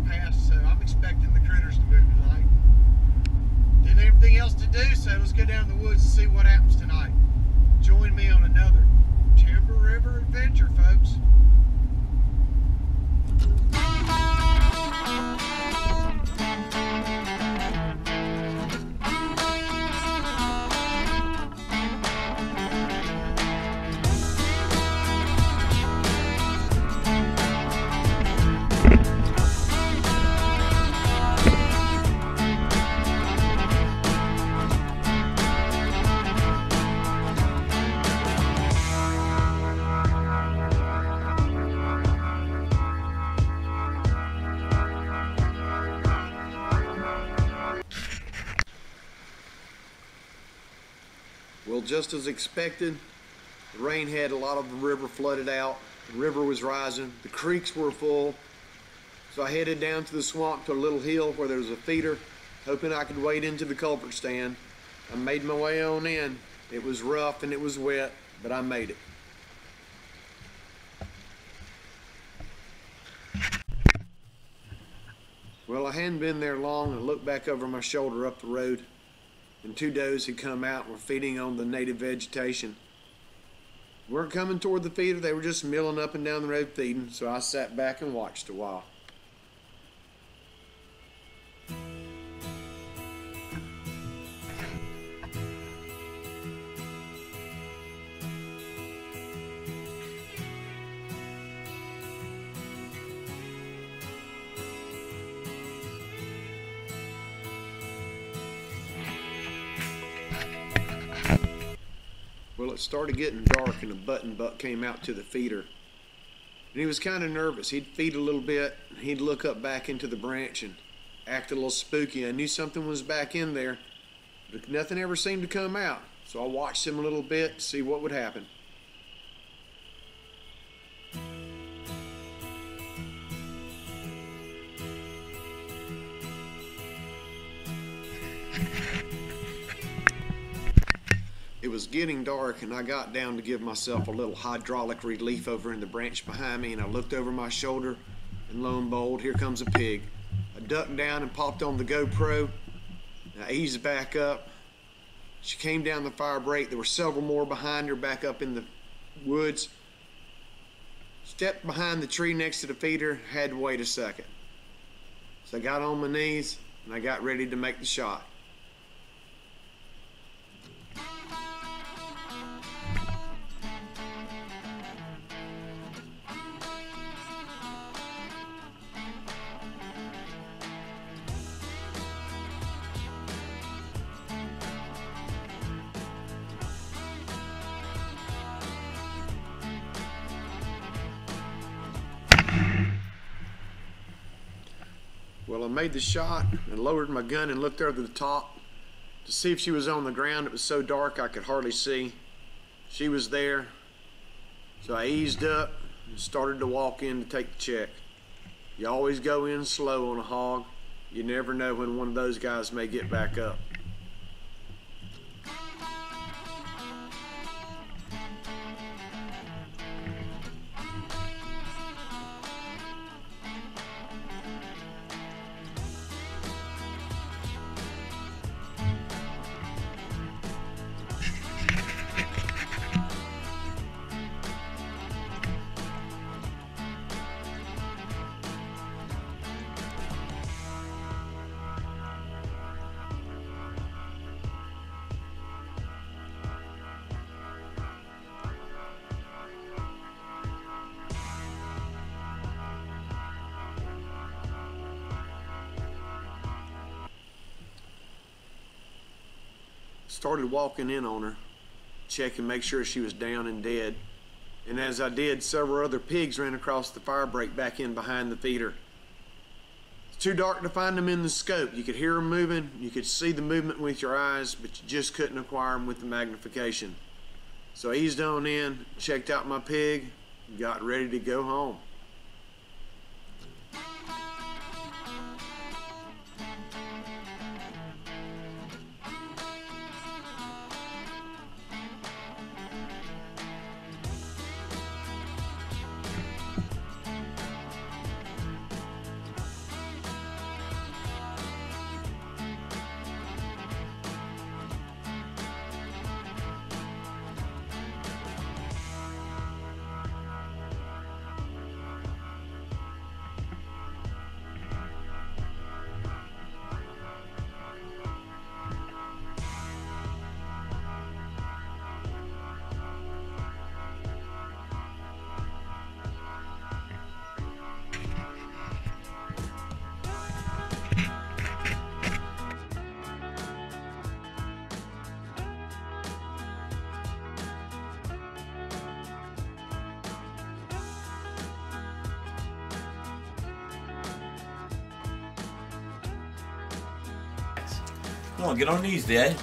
passed, so I'm expecting the critters to move tonight. Didn't have anything else to do, so let's go down the woods and see what happens tonight. Join me on another Timber River adventure, folks. Well, just as expected, the rain had a lot of the river flooded out. The river was rising, the creeks were full. So I headed down to the swamp to a little hill where there was a feeder, hoping I could wade into the culvert stand. I made my way on in. It was rough and it was wet, but I made it. Well, I hadn't been there long and looked back over my shoulder up the road, and two does had come out and were feeding on the native vegetation. They weren't coming toward the feeder, they were just milling up and down the road feeding, so I sat back and watched a while. Well, it started getting dark and a button buck came out to the feeder. And he was kind of nervous. He'd feed a little bit, and he'd look up back into the branch and act a little spooky. I knew something was back in there, but nothing ever seemed to come out. So I watched him a little bit to see what would happen. It was getting dark and I got down to give myself a little hydraulic relief over in the branch behind me, and I looked over my shoulder and lo and behold, here comes a pig. I ducked down and popped on the GoPro. I eased back up. She came down the fire break. There were several more behind her back up in the woods. Stepped behind the tree next to the feeder, had to wait a second. So I got on my knees and I got ready to make the shot. Well, I made the shot and lowered my gun and looked over the top to see if she was on the ground. It was so dark I could hardly see. She was there. So I eased up and started to walk in to take the check. You always go in slow on a hog. You never know when one of those guys may get back up. Started walking in on her, check and make sure she was down and dead. And as I did, several other pigs ran across the fire break back in behind the feeder. It's too dark to find them in the scope. You could hear them moving, you could see the movement with your eyes, but you just couldn't acquire them with the magnification. So I eased on in, checked out my pig, and got ready to go home. Come on, get on your knees, Dad.